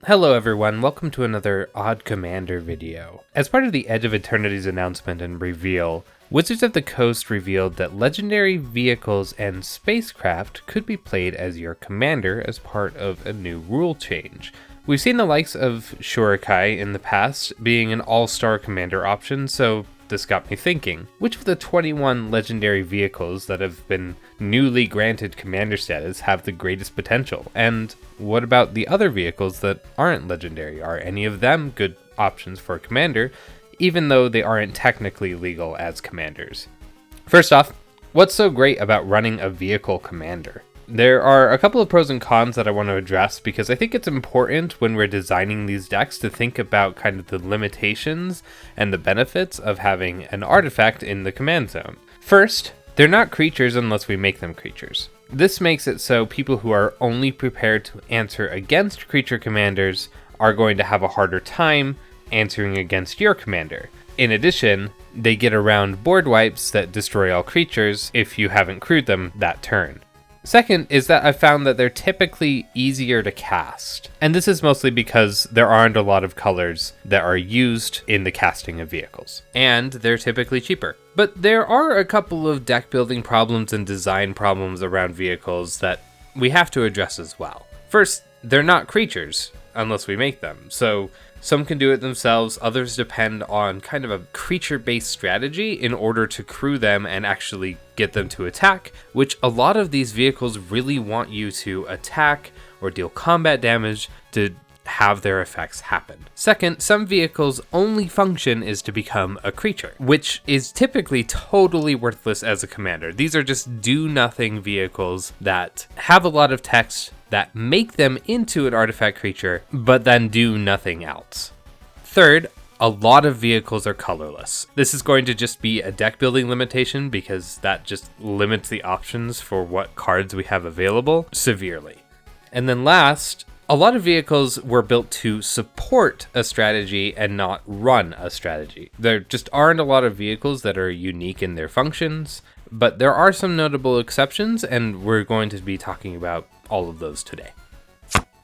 Hello everyone, welcome to another Odd Commander video. As part of the Edge of Eternity's announcement and reveal, Wizards of the Coast revealed that legendary vehicles and spacecraft could be played as your commander as part of a new rule change. We've seen the likes of Shurikai in the past being an all-star commander option, so this got me thinking, which of the 21 legendary vehicles that have been newly granted commander status have the greatest potential? And what about the other vehicles that aren't legendary? Are any of them good options for a commander, even though they aren't technically legal as commanders? First off, what's so great about running a vehicle commander? There are a couple of pros and cons that I want to address because I think it's important when we're designing these decks to think about kind of the limitations and the benefits of having an artifact in the command zone. First, they're not creatures unless we make them creatures. This makes it so people who are only prepared to answer against creature commanders are going to have a harder time answering against your commander. In addition, they get around board wipes that destroy all creatures if you haven't crewed them that turn. Second is that I've found that they're typically easier to cast, and this is mostly because there aren't a lot of colors that are used in the casting of vehicles, and they're typically cheaper. But there are a couple of deck building problems and design problems around vehicles that we have to address as well. First, they're not creatures unless we make them, so some can do it themselves, others depend on kind of a creature-based strategy in order to crew them and actually get them to attack, which a lot of these vehicles really want you to attack or deal combat damage to have their effects happen. Second, some vehicles' only function is to become a creature, which is typically totally worthless as a commander. These are just do-nothing vehicles that have a lot of text that make them into an artifact creature, but then do nothing else. Third, a lot of vehicles are colorless. This is going to just be a deck building limitation because that just limits the options for what cards we have available severely. And then last, a lot of vehicles were built to support a strategy and not run a strategy. There just aren't a lot of vehicles that are unique in their functions, but there are some notable exceptions, and we're going to be talking about all of those today.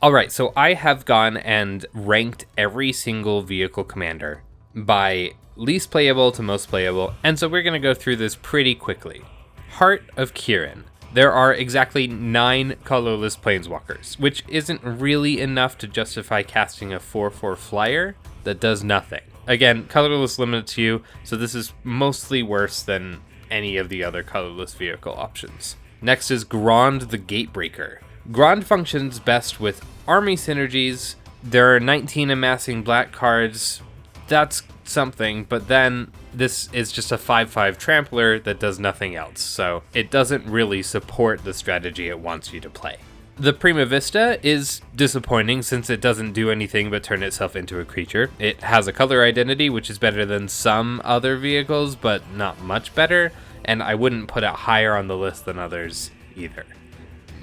Alright, so I have gone and ranked every single vehicle commander by least playable to most playable, and so we're going to go through this pretty quickly. Heart of Kirin. There are exactly 9 colorless planeswalkers, which isn't really enough to justify casting a 4/4 flyer that does nothing. Again, colorless limits you, so this is mostly worse than any of the other colorless vehicle options. Next is Grond the Gatebreaker. Grond functions best with army synergies. There are 19 amassing black cards. That's something, but then this is just a 5/5 trampler that does nothing else, so it doesn't really support the strategy it wants you to play. The Prima Vista is disappointing since it doesn't do anything but turn itself into a creature. It has a color identity, which is better than some other vehicles, but not much better, and I wouldn't put it higher on the list than others either.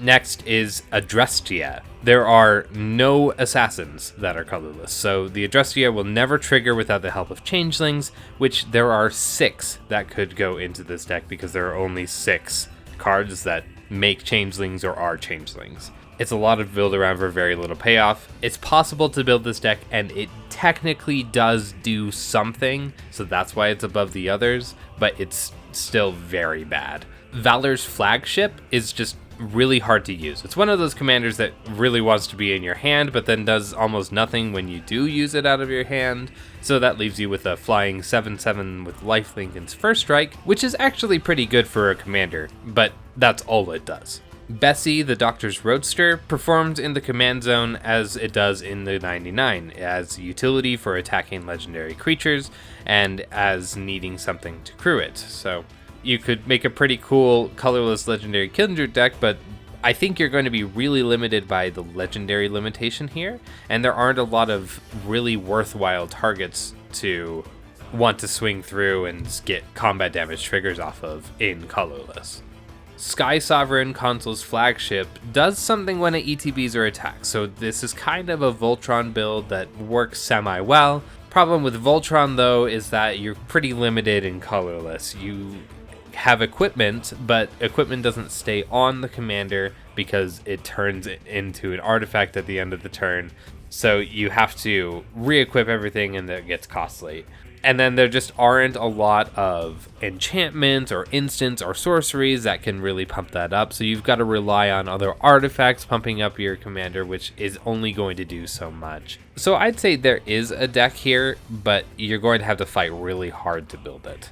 Next is Adrestia. There are no assassins that are colorless, so the Adrestia will never trigger without the help of changelings, which there are 6 that could go into this deck because there are only 6 cards that make changelings or are changelings. It's a lot of build around for very little payoff. It's possible to build this deck, and it technically does do something, so that's why it's above the others, but it's still very bad. Valor's Flagship is just really hard to use. It's one of those commanders that really wants to be in your hand, but then does almost nothing when you do use it out of your hand, so that leaves you with a flying 7/7 with lifelink and first strike, which is actually pretty good for a commander, but that's all it does. Bessie, the Doctor's Roadster, performs in the command zone as it does in the 99, as utility for attacking legendary creatures, and as needing something to crew it, so you could make a pretty cool colorless legendary Kindred deck, but I think you're going to be really limited by the legendary limitation here, and there aren't a lot of really worthwhile targets to want to swing through and get combat damage triggers off of in colorless. Sky Sovereign, Consul's Flagship, does something when it ETBs or attacks, so this is kind of a Voltron build that works semi-well. Problem with Voltron, though, is that you're pretty limited in colorless. You have equipment, but equipment doesn't stay on the commander because it turns it into an artifact at the end of the turn. So you have to re-equip everything, and that gets costly. And then there just aren't a lot of enchantments or instants or sorceries that can really pump that up. So you've got to rely on other artifacts pumping up your commander, which is only going to do so much. So I'd say there is a deck here, but you're going to have to fight really hard to build it.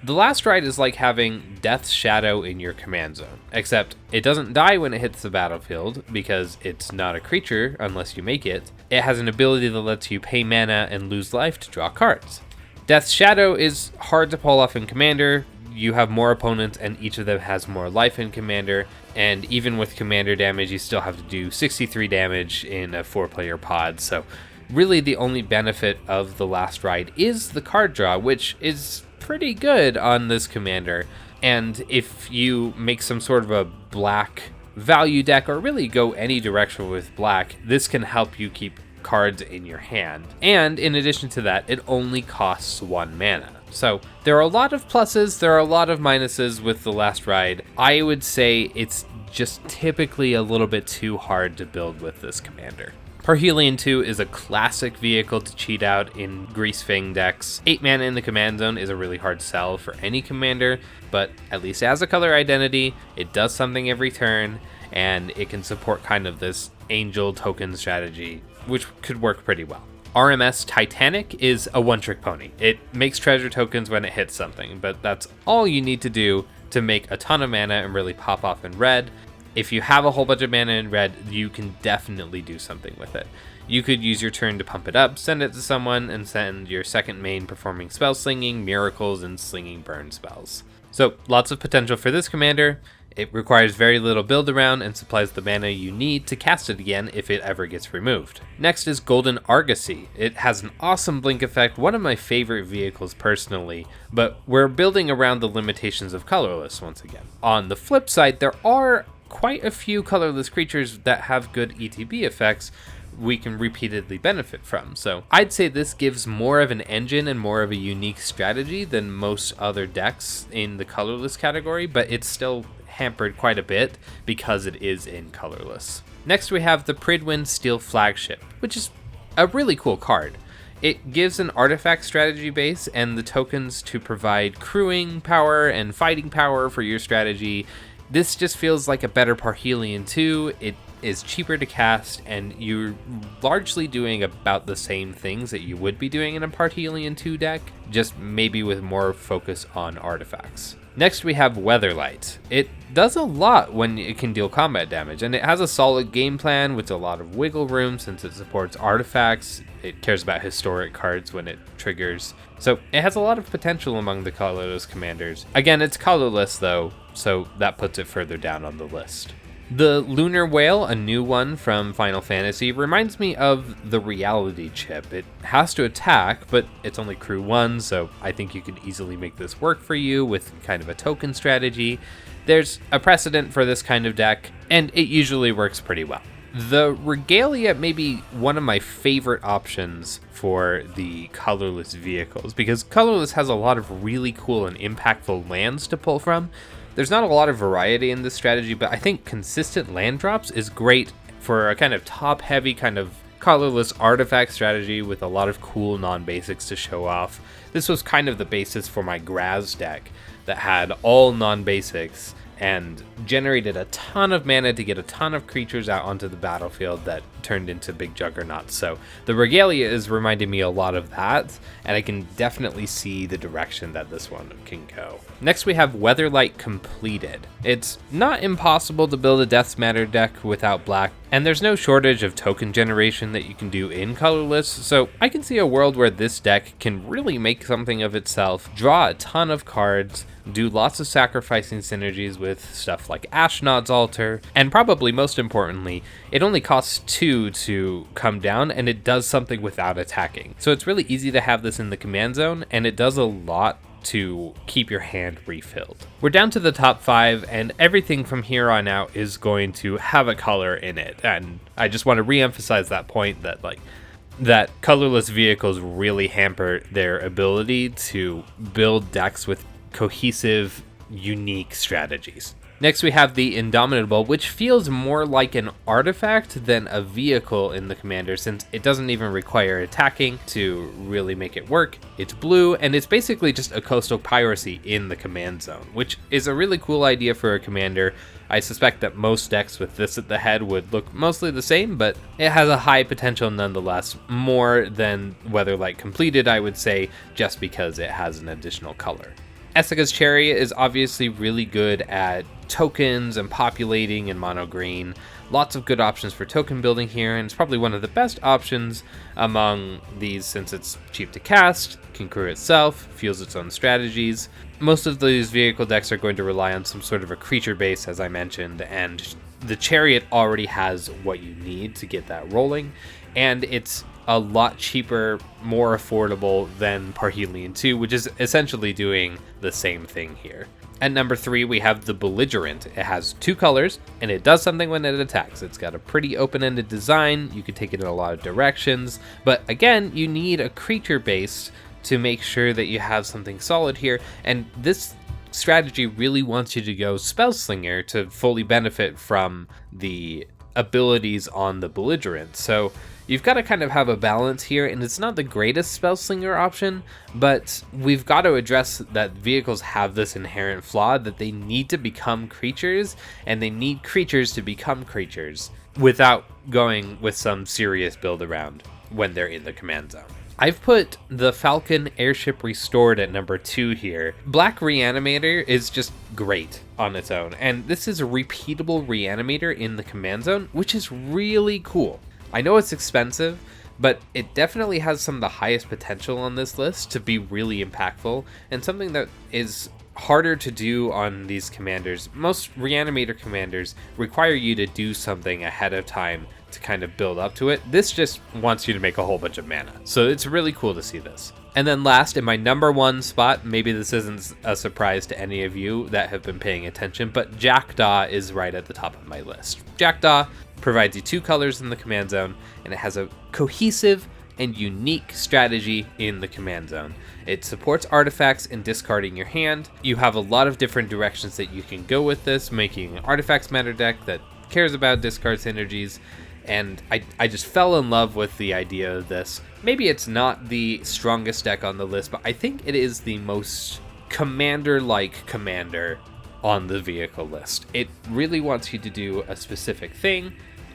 The last ride is like having Death's Shadow in your command zone, except it doesn't die when it hits the battlefield because it's not a creature unless you make it. It has an ability that lets you pay mana and lose life to draw cards. Death's Shadow is hard to pull off in Commander. You have more opponents and each of them has more life in Commander, and even with Commander damage you still have to do 63 damage in a 4-player pod, so really the only benefit of the last ride is the card draw, which is pretty good on this Commander. And if you make some sort of a black value deck, or really go any direction with black, this can help you keep cards in your hand. And in addition to that, it only costs 1 mana. So there are a lot of pluses, there are a lot of minuses with the last ride. I would say it's just typically a little bit too hard to build with this commander. Parhelion 2 is a classic vehicle to cheat out in Greasefang decks. 8 mana in the command zone is a really hard sell for any commander, but at least it has a color identity, it does something every turn, and it can support kind of this angel token strategy, which could work pretty well. RMS Titanic is a one-trick pony. It makes treasure tokens when it hits something, but that's all you need to do to make a ton of mana and really pop off in red. If you have a whole bunch of mana in red, you can definitely do something with it. You could use your turn to pump it up, send it to someone, and send your second main performing spell slinging, miracles, and slinging burn spells. So lots of potential for this commander. It requires very little build around and supplies the mana you need to cast it again if it ever gets removed. Next is Golden Argosy. It has an awesome blink effect, one of my favorite vehicles personally, but we're building around the limitations of colorless once again. On the flip side, there are quite a few colorless creatures that have good ETB effects we can repeatedly benefit from. So I'd say this gives more of an engine and more of a unique strategy than most other decks in the colorless category, but it's still hampered quite a bit because it is in colorless. Next we have the Pridwen Steel Flagship, which is a really cool card. It gives an artifact strategy base and the tokens to provide crewing power and fighting power for your strategy. This just feels like a better Parhelion 2. It is cheaper to cast, and you're largely doing about the same things that you would be doing in a Parhelion 2 deck, just maybe with more focus on artifacts. Next we have Weatherlight. It does a lot when it can deal combat damage, and it has a solid game plan with a lot of wiggle room since it supports artifacts. It cares about historic cards when it triggers. So it has a lot of potential among the colorless commanders. Again, it's colorless though, so that puts it further down on the list. The Lunar Whale, a new one from Final Fantasy, reminds me of the Reality Chip. It has to attack, but it's only crew 1, so I think you could easily make this work for you with kind of a token strategy. There's a precedent for this kind of deck, and it usually works pretty well. The Regalia may be one of my favorite options for the colorless vehicles, because colorless has a lot of really cool and impactful lands to pull from. There's not a lot of variety in this strategy, but I think consistent land drops is great for a kind of top-heavy kind of colorless artifact strategy with a lot of cool non-basics to show off. This was kind of the basis for my Graz deck that had all non-basics and generated a ton of mana to get a ton of creatures out onto the battlefield that turned into big juggernauts. So the Regalia is reminding me a lot of that, and I can definitely see the direction that this one can go. Next we have Weatherlight Completed. It's not impossible to build a Death's Matter deck without black, and there's no shortage of token generation that you can do in colorless, so I can see a world where this deck can really make something of itself, draw a ton of cards, do lots of sacrificing synergies with stuff like Ashnod's Altar, and probably most importantly, it only costs 2 to come down, and it does something without attacking. So it's really easy to have this in the command zone, and it does a lot to keep your hand refilled. We're down to the top 5, and everything from here on out is going to have a color in it. And I just want to re-emphasize that point that colorless vehicles really hamper their ability to build decks with cohesive, unique strategies. Next, we have the Indomitable, which feels more like an artifact than a vehicle in the commander, since it doesn't even require attacking to really make it work. It's blue, and it's basically just a coastal piracy in the command zone, which is a really cool idea for a commander. I suspect that most decks with this at the head would look mostly the same, but it has a high potential nonetheless, more than Weatherlight completed, I would say, just because it has an additional color. Essica's Chariot is obviously really good at tokens and populating in mono green. Lots of good options for token building here, and it's probably one of the best options among these since it's cheap to cast, can crew itself, fuels its own strategies. Most of these vehicle decks are going to rely on some sort of a creature base, as I mentioned, and the Chariot already has what you need to get that rolling, and it's a lot cheaper, more affordable than Parhelion 2, which is essentially doing the same thing here. At number 3, we have the Belligerent. It has 2 colors, and it does something when it attacks. It's got a pretty open-ended design. You can take it in a lot of directions, but again, you need a creature base to make sure that you have something solid here, and this strategy really wants you to go Spellslinger to fully benefit from the abilities on the Belligerent. So you've got to kind of have a balance here, and it's not the greatest Spellslinger option, but we've got to address that vehicles have this inherent flaw that they need to become creatures, and they need creatures to become creatures without going with some serious build around when they're in the command zone. I've put the Falcon Airship Restored at number 2 here. Black Reanimator is just great on its own, and this is a repeatable reanimator in the command zone, which is really cool. I know it's expensive, but it definitely has some of the highest potential on this list to be really impactful, and something that is harder to do on these commanders. Most reanimator commanders require you to do something ahead of time to kind of build up to it. This just wants you to make a whole bunch of mana, so it's really cool to see this. And then last, in my number 1 spot, maybe this isn't a surprise to any of you that have been paying attention, but Jackdaw is right at the top of my list. Jackdaw provides you 2 colors in the command zone, and it has a cohesive and unique strategy in the command zone. It supports artifacts and discarding your hand. You have a lot of different directions that you can go with this, making an artifacts matter deck that cares about discard synergies, and I just fell in love with the idea of this. Maybe it's not the strongest deck on the list, but I think it is the most commander-like commander on the vehicle list. It really wants you to do a specific thing,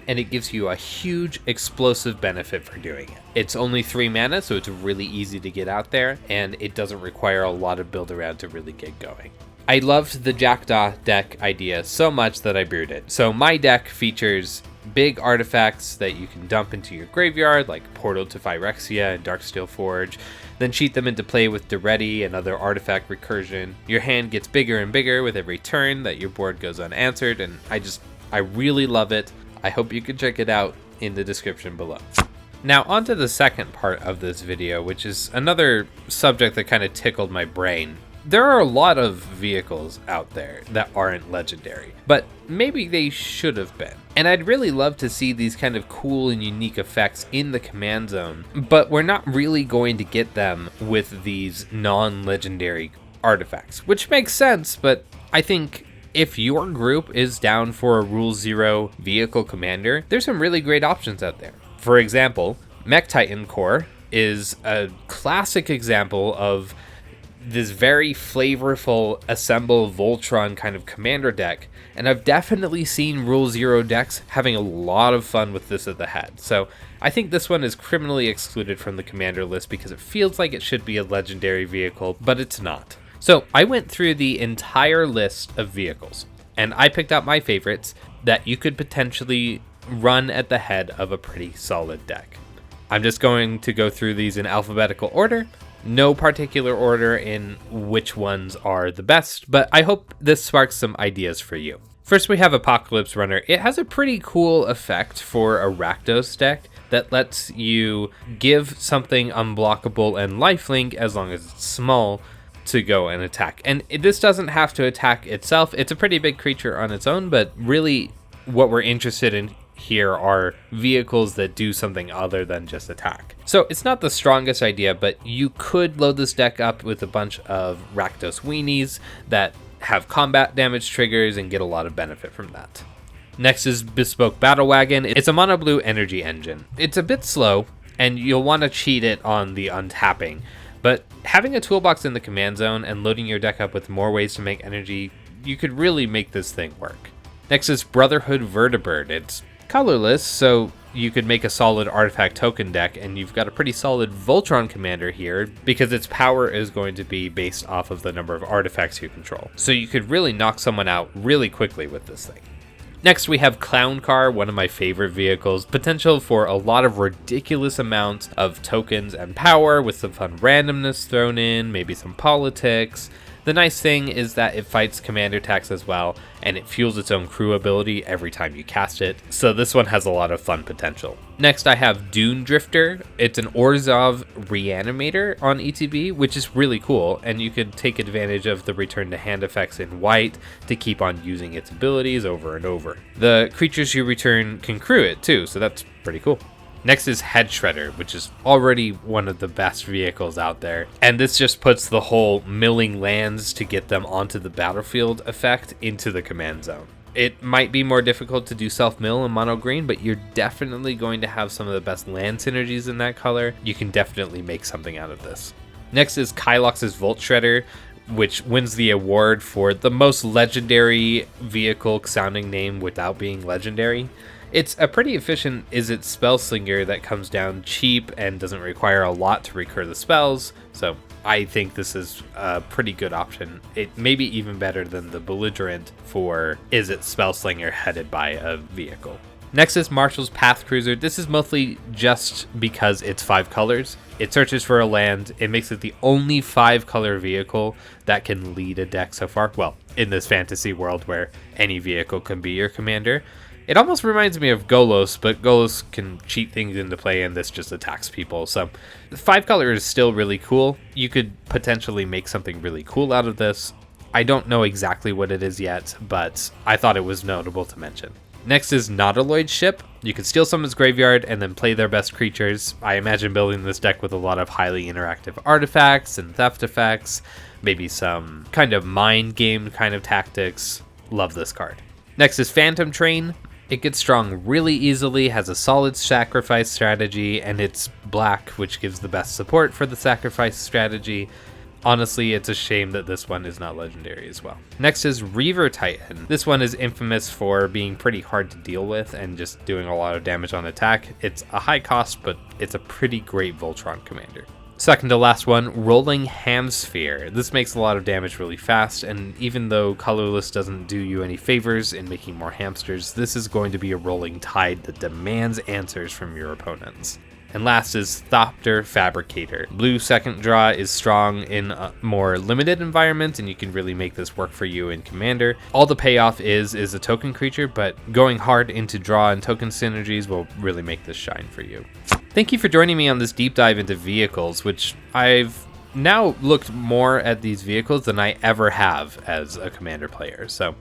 and it gives you a huge explosive benefit for doing it. It's only 3 mana, so it's really easy to get out there, and it doesn't require a lot of build around to really get going. I loved the Jackdaw deck idea so much that I brewed it. So my deck features big artifacts that you can dump into your graveyard, like Portal to Phyrexia and Darksteel Forge, then cheat them into play with Duretti and other artifact recursion. Your hand gets bigger and bigger with every turn that your board goes unanswered, and I really love it. I hope you can check it out in the description below. Now on to the second part of this video, which is another subject that kind of tickled my brain. There are a lot of vehicles out there that aren't legendary, but maybe they should have been. And I'd really love to see these kind of cool and unique effects in the command zone, but we're not really going to get them with these non-legendary artifacts, which makes sense, but I think if your group is down for a Rule 0 vehicle commander, there's some really great options out there. For example, Mech Titan Core is a classic example of this very flavorful Assemble Voltron kind of commander deck, and I've definitely seen Rule 0 decks having a lot of fun with this at the head. So I think this one is criminally excluded from the commander list because it feels like it should be a legendary vehicle, but it's not. So I went through the entire list of vehicles, and I picked out my favorites that you could potentially run at the head of a pretty solid deck. I'm just going to go through these in alphabetical order. No particular order in which ones are the best, but I hope this sparks some ideas for you. First, we have Apocalypse Runner. It has a pretty cool effect for a Rakdos deck that lets you give something unblockable and lifelink, as long as it's small, to go and attack. And this doesn't have to attack itself. It's a pretty big creature on its own, but really what we're interested in here are vehicles that do something other than just attack. So it's not the strongest idea, but you could load this deck up with a bunch of Rakdos weenies that have combat damage triggers and get a lot of benefit from that. Next is Bespoke Battle Wagon. It's a mono blue energy engine. It's a bit slow, and you'll want to cheat it on the untapping, but having a toolbox in the command zone and loading your deck up with more ways to make energy, you could really make this thing work. Next is Brotherhood Vertibird. It's colorless, so you could make a solid artifact token deck, and you've got a pretty solid Voltron commander here because its power is going to be based off of the number of artifacts you control. So you could really knock someone out really quickly with this thing. Next, we have Clown Car, one of my favorite vehicles. Potential for a lot of ridiculous amounts of tokens and power with some fun randomness thrown in, maybe some politics. The nice thing is that it fights commander attacks as well, and it fuels its own crew ability every time you cast it, so this one has a lot of fun potential. Next, I have Dune Drifter. It's an Orzhov Reanimator on ETB, which is really cool, and you could take advantage of the return to hand effects in white to keep on using its abilities over and over. The creatures you return can crew it too, so that's pretty cool. Next is Head Shredder, which is already one of the best vehicles out there. And this just puts the whole milling lands to get them onto the battlefield effect into the command zone. It might be more difficult to do self-mill in mono green, but you're definitely going to have some of the best land synergies in that color. You can definitely make something out of this. Next is Kylox's Volt Shredder, which wins the award for the most legendary vehicle sounding name without being legendary. It's a pretty efficient Izzet Spellslinger that comes down cheap and doesn't require a lot to recur the spells, so I think this is a pretty good option. It may be even better than the Belligerent for Izzet Spellslinger headed by a vehicle. Next is Marshall's Path Cruiser. This is mostly just because it's 5 colors. It searches for a land. It makes it the only 5-color vehicle that can lead a deck so far. Well, in this fantasy world where any vehicle can be your commander. It almost reminds me of Golos, but Golos can cheat things into play and this just attacks people. So 5 color is still really cool. You could potentially make something really cool out of this. I don't know exactly what it is yet, but I thought it was notable to mention. Next is Nautiloid Ship. You can steal someone's graveyard and then play their best creatures. I imagine building this deck with a lot of highly interactive artifacts and theft effects, maybe some kind of mind game kind of tactics. Love this card. Next is Phantom Train. It gets strong really easily, has a solid sacrifice strategy, and it's black, which gives the best support for the sacrifice strategy. Honestly, it's a shame that this one is not legendary as well. Next is Reaver Titan. This one is infamous for being pretty hard to deal with and just doing a lot of damage on attack. It's a high cost, but it's a pretty great Voltron commander. Second to last one, Rolling Hamsphere. This makes a lot of damage really fast, and even though colorless doesn't do you any favors in making more hamsters, this is going to be a rolling tide that demands answers from your opponents. And last is Thopter Fabricator. Blue second draw is strong in a more limited environment, and you can really make this work for you in Commander. All the payoff is a token creature, but going hard into draw and token synergies will really make this shine for you. Thank you for joining me on this deep dive into vehicles, which I've now looked more at these vehicles than I ever have as a Commander player. So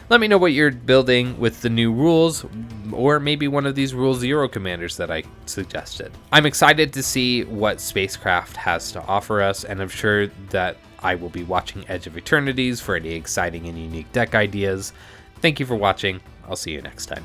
let me know what you're building with the new rules, or maybe one of these Rule 0 commanders that I suggested. I'm excited to see what Spacecraft has to offer us, and I'm sure that I will be watching Edge of Eternities for any exciting and unique deck ideas. Thank you for watching. I'll see you next time.